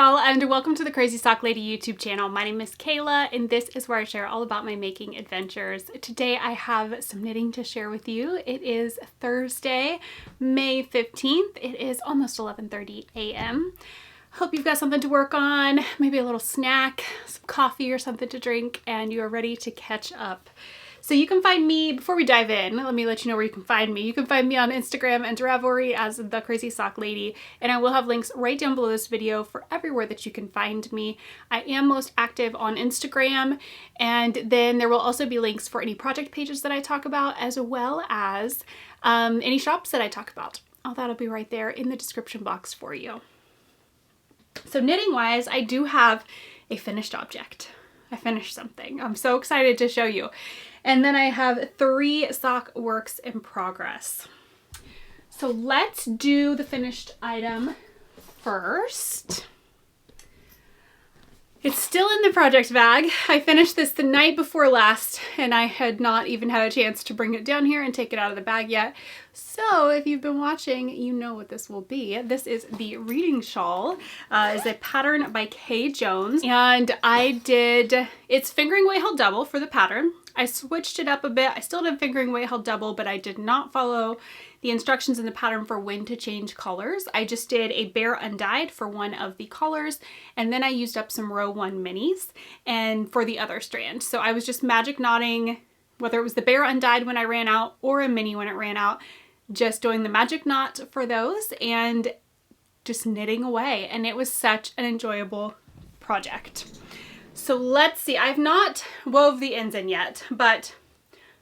y'all, and welcome to the Crazy Sock Lady YouTube channel. My name is Kayla and this is where I share all about my making adventures. Today I have some knitting to share with you. It is Thursday, May 15th. It is almost 11:30 a.m. Hope you've got something to work on, maybe a little snack, some coffee or something to drink, and you are ready to catch up. So you can find me, before we dive in, let me let you know where you can find me. You can find me on Instagram and RAVELRY as the Crazy Sock Lady, and I will have links right down below this video for everywhere that you can find me. I am most active on Instagram, and then there will also be links for any project pages that I talk about, as well as any shops that I talk about. All that'll be right there in the description box for you. So knitting wise, I do have a finished object. I finished something. I'm so excited to show you. And then I have 3 sock works in progress. So let's do the finished item first. It's still in the project bag. I finished this the night before last and I had not even had a chance to bring it down here and take it out of the bag yet. So if you've been watching, you know what this will be. This is the reading shawl. It's a pattern by Kay Jones, and it's fingering weight held double for the pattern. I switched it up a bit. I still did fingering weight held double, but I did not follow the instructions in the pattern for when to change colors. I just did a bare undyed for one of the colors, and then I used up some row 1 minis and for the other strand. So I was just magic knotting, whether it was the bare undyed when I ran out or a mini when it ran out, just doing the magic knot for those and just knitting away. And it was such an enjoyable project. So let's see, I've not wove the ends in yet, but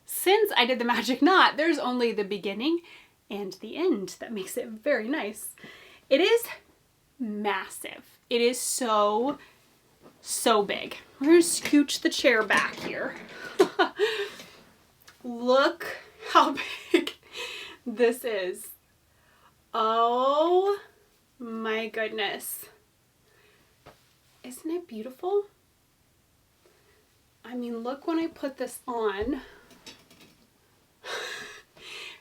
since I did the magic knot, there's only the beginning and the end. That makes it very nice. It is massive. It is so big. We're gonna scooch the chair back here. Look how big this is. Oh my goodness. Isn't it beautiful? I mean, look when I put this on.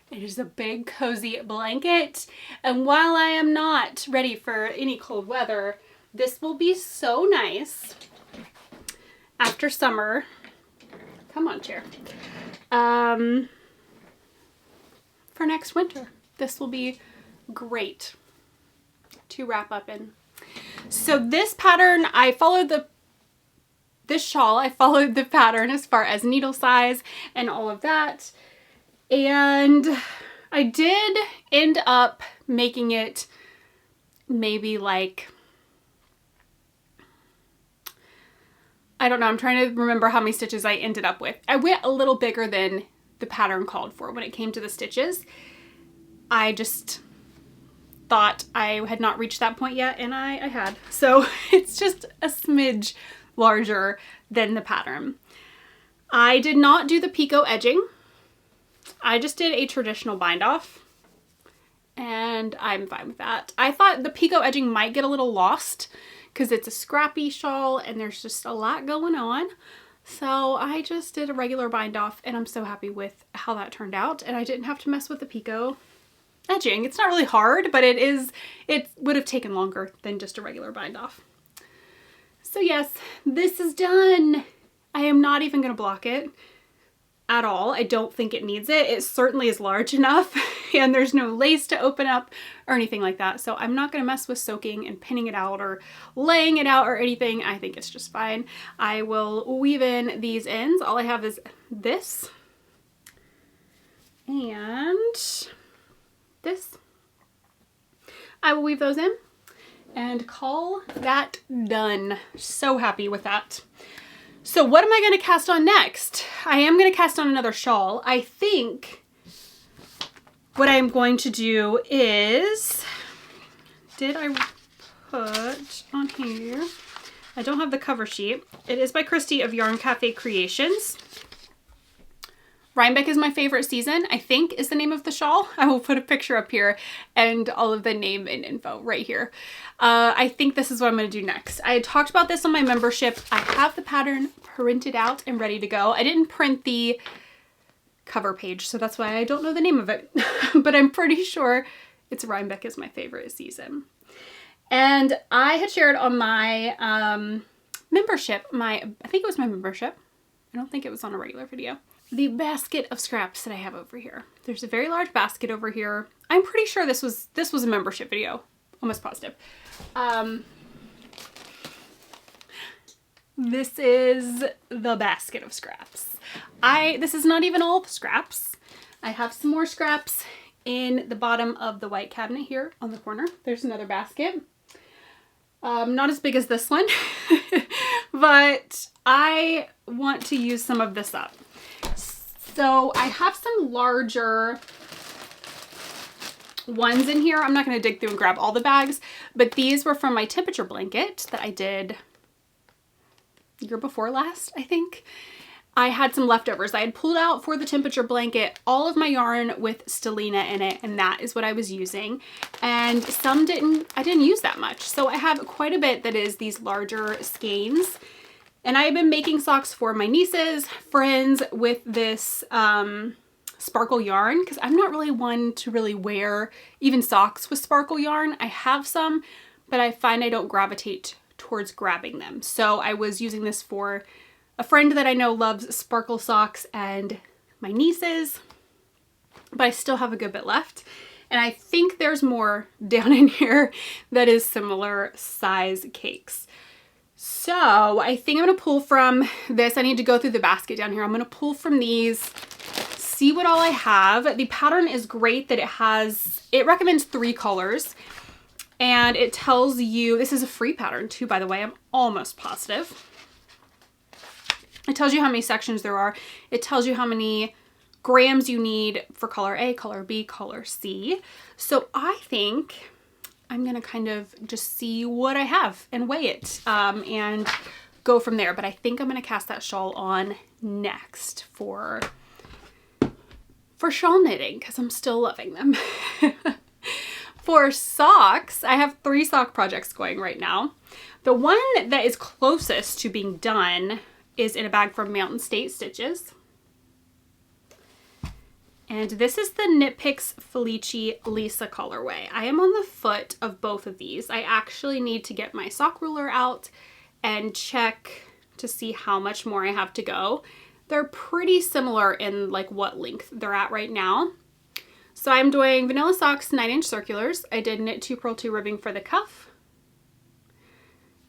It is a big cozy blanket, and while I am not ready for any cold weather, this will be so nice after summer. Come on, chair. For next winter. This will be great to wrap up in. So this pattern, this shawl, I followed the pattern as far as needle size and all of that. And I did end up making it maybe like, I don't know, I'm trying to remember how many stitches I ended up with. I went a little bigger than the pattern called for when it came to the stitches. I just thought I had not reached that point yet, and I had. So it's just a smidge larger than the pattern. I did not do the picot edging. I just did a traditional bind off, and I'm fine with that. I thought the picot edging might get a little lost because it's a scrappy shawl and there's just a lot going on. So I just did a regular bind off, and I'm so happy with how that turned out, and I didn't have to mess with the picot edging. It's not really hard, but it would have taken longer than just a regular bind off. So yes, this is done. I am not even going to block it at all. I don't think it needs it. It certainly is large enough, and there's no lace to open up or anything like that. So I'm not going to mess with soaking and pinning it out or laying it out or anything. I think it's just fine. I will weave in these ends. All I have is this and this. I will weave those in and call that done. So happy with that. So what am I going to cast on next? I am going to cast on another shawl. I think what I'm going to do is, did I put on here? I don't have the cover sheet. It is by Christy of Yarn Cafe Creations. Rhinebeck is my favorite season, I think is the name of the shawl. I will put a picture up here and all of the name and info right here. I think this is what I'm going to do next. I talked about this on my membership. I have the pattern printed out and ready to go. I didn't print the cover page, so that's why I don't know the name of it. But I'm pretty sure it's Rhinebeck is my favorite season. And I had shared on my membership, I think it was my membership. I don't think it was on a regular video. The basket of scraps that I have over here. There's a very large basket over here. I'm pretty sure this was a membership video. Almost positive. This is the basket of scraps. This is not even all the scraps. I have some more scraps in the bottom of the white cabinet here on the corner. There's another basket. Not as big as this one, but I want to use some of this up. So I have some larger ones in here. I'm not going to dig through and grab all the bags, but these were from my temperature blanket that I did year before last, I think. I had some leftovers. I had pulled out for the temperature blanket all of my yarn with stellina in it, and that is what I was using. And some I didn't use that much. So I have quite a bit that is these larger skeins. And I have been making socks for my nieces, friends with this sparkle yarn, because I'm not really one to really wear even socks with sparkle yarn. I have some, but I find I don't gravitate towards grabbing them. So I was using this for a friend that I know loves sparkle socks and my nieces, but I still have a good bit left. And I think there's more down in here that is similar size cakes. So I think I'm gonna pull from this. I need to go through the basket down here. I'm gonna pull from these, see what all I have. The pattern is great that it recommends 3 colors. And it tells you, this is a free pattern too, by the way, I'm almost positive. It tells you how many sections there are. It tells you how many grams you need for color A, color B, color C. So I think I'm gonna kind of just see what I have and weigh it and go from there. But I think I'm gonna cast that shawl on next for shawl knitting, because I'm still loving them. For socks, I have 3 sock projects going right now. The one that is closest to being done is in a bag from Mountain State Stitches. And this is the Netlifx Felici Lisa colorway. I am on the foot of both of these. I actually need to get my sock ruler out and check to see how much more I have to go. They're pretty similar in like what length they're at right now. So I'm doing vanilla socks 9-inch circulars. I did knit 2 purl 2 ribbing for the cuff.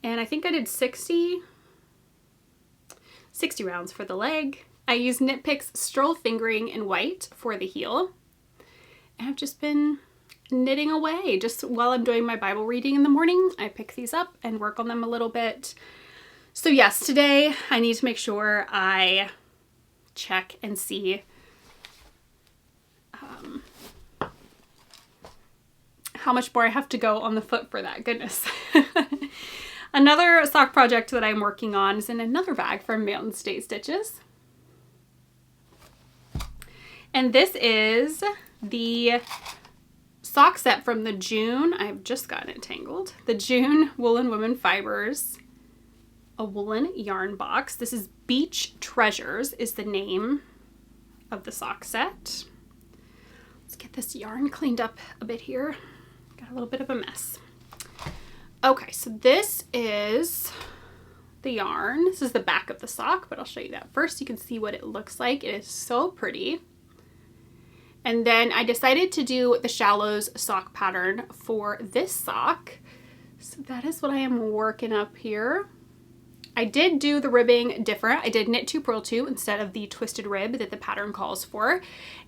And I think I did 60 rounds for the leg. I used Netlifx Stroll Fingering in white for the heel. And I've just been knitting away just while I'm doing my Bible reading in the morning. I pick these up and work on them a little bit. So yes, today I need to make sure I check and see how much more I have to go on the foot for that. Goodness. Another sock project that I'm working on is in another bag from Mountain State Stitches. And this is the sock set from the June, I've just gotten it tangled, the June Woolen Women Fibers, a woolen yarn box. This is Beach Treasures is the name of the sock set. Let's get this yarn cleaned up a bit here. Got a little bit of a mess. Okay, so this is the yarn. This is the back of the sock, but I'll show you that first. You can see what it looks like. It is so pretty. And then I decided to do the Shallows sock pattern for this sock. So that is what I am working up here. I did do the ribbing different. I did knit 2 purl 2 instead of the twisted rib that the pattern calls for.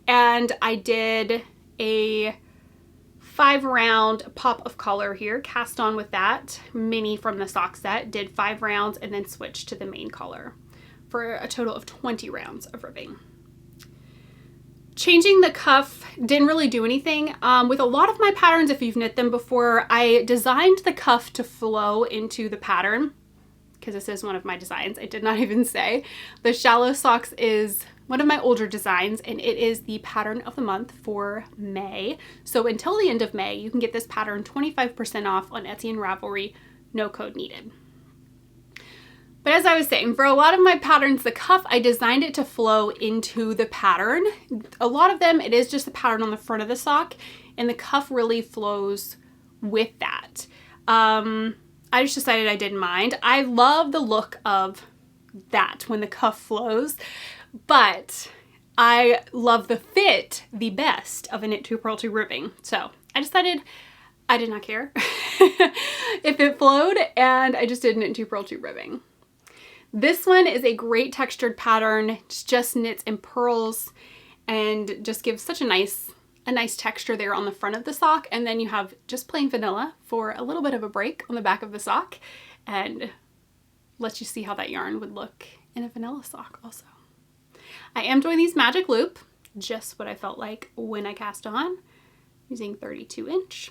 And I did a 5-round pop of color here, cast on with that mini from the sock set, did 5 rounds and then switched to the main color for a total of 20 rounds of ribbing. Changing the cuff didn't really do anything. With a lot of my patterns, if you've knit them before, I designed the cuff to flow into the pattern, because this is one of my designs. I did not even say. The Shallow Socks is one of my older designs, and it is the pattern of the month for May. So until the end of May, you can get this pattern 25% off on Etsy and Ravelry, no code needed. But as I was saying, for a lot of my patterns, the cuff, I designed it to flow into the pattern. A lot of them, it is just the pattern on the front of the sock, and the cuff really flows with that. I just decided I didn't mind. I love the look of that when the cuff flows, but I love the fit the best of a knit 2 purl 2 ribbing. So I decided I did not care if it flowed, and I just did knit 2 purl 2 ribbing. This one is a great textured pattern. It's just knits and purls and just gives such a nice texture there on the front of the sock. And then you have just plain vanilla for a little bit of a break on the back of the sock, and lets you see how that yarn would look in a vanilla sock also. I am doing these magic loop, just what I felt like when I cast on, using 32 inch.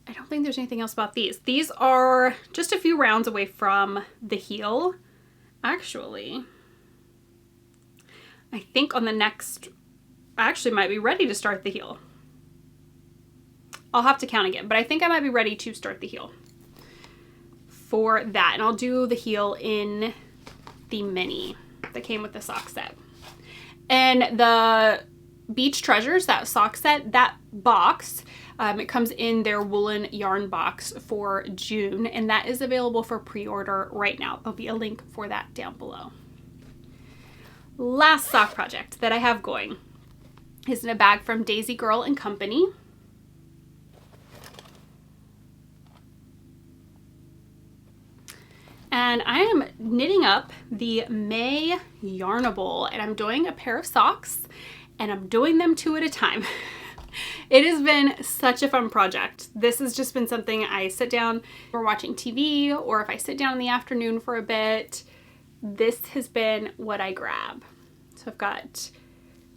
I don't think there's anything else about these. These are just a few rounds away from the heel. Actually, I think on the next, I actually might be ready to start the heel. I'll have to count again, but I think I might be ready to start the heel for that. And I'll do the heel in the mini that came with the sock set. And the Beach Treasures, that sock set, that box, it comes in their woolen yarn box for June, and that is available for pre-order right now. There'll be a link for that down below. Last sock project that I have going is in a bag from Daisy Girl and Company. And I am knitting up the May Yarnable, and I'm doing a pair of socks, and I'm doing them 2 at a time. It has been such a fun project. This has just been something I sit down or watching TV, or if I sit down in the afternoon for a bit, this has been what I grab. So I've got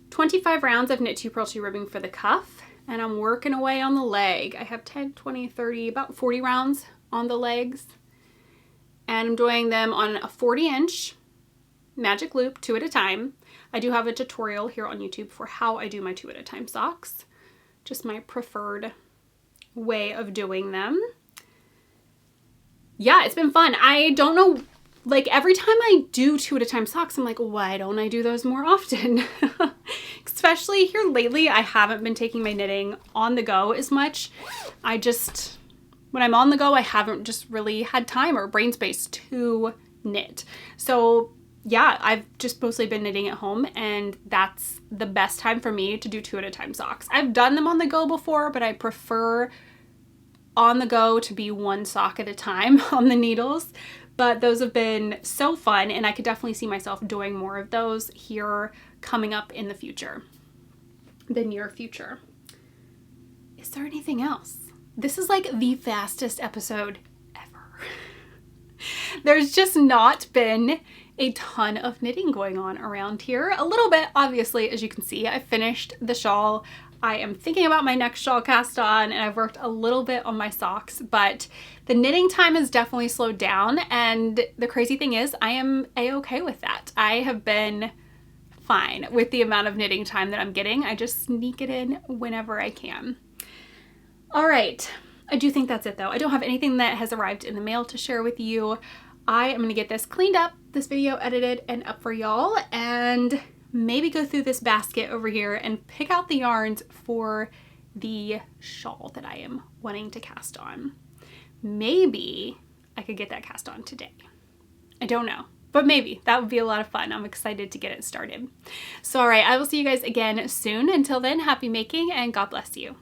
25 rounds of knit 2 purl 2 ribbing for the cuff, and I'm working away on the leg. I have 10, 20, 30, about 40 rounds on the legs. And I'm doing them on a 40 inch magic loop 2 at a time. I do have a tutorial here on YouTube for how I do my 2 at a time socks. Just my preferred way of doing them. Yeah, it's been fun. I don't know, like every time I do 2 at a time socks, I'm like, why don't I do those more often? Especially here lately, I haven't been taking my knitting on the go as much. When I'm on the go, I haven't just really had time or brain space to knit. So yeah, I've just mostly been knitting at home, and that's the best time for me to do 2 at a time socks. I've done them on the go before, but I prefer on the go to be 1 sock at a time on the needles. But those have been so fun, and I could definitely see myself doing more of those here coming up in the future, the near future. Is there anything else? This is like the fastest episode ever. There's just not been a ton of knitting going on around here. A little bit, obviously, as you can see. I finished the shawl. I am thinking about my next shawl cast on, and I've worked a little bit on my socks, but the knitting time has definitely slowed down, and the crazy thing is I am a-okay with that. I have been fine with the amount of knitting time that I'm getting. I just sneak it in whenever I can. All right, I do think that's it though. I don't have anything that has arrived in the mail to share with you. I am gonna get this cleaned up, this video edited and up for y'all, and maybe go through this basket over here and pick out the yarns for the shawl that I am wanting to cast on. Maybe I could get that cast on today. I don't know, but maybe. That would be a lot of fun. I'm excited to get it started. So all right, I will see you guys again soon. Until then, happy making and God bless you.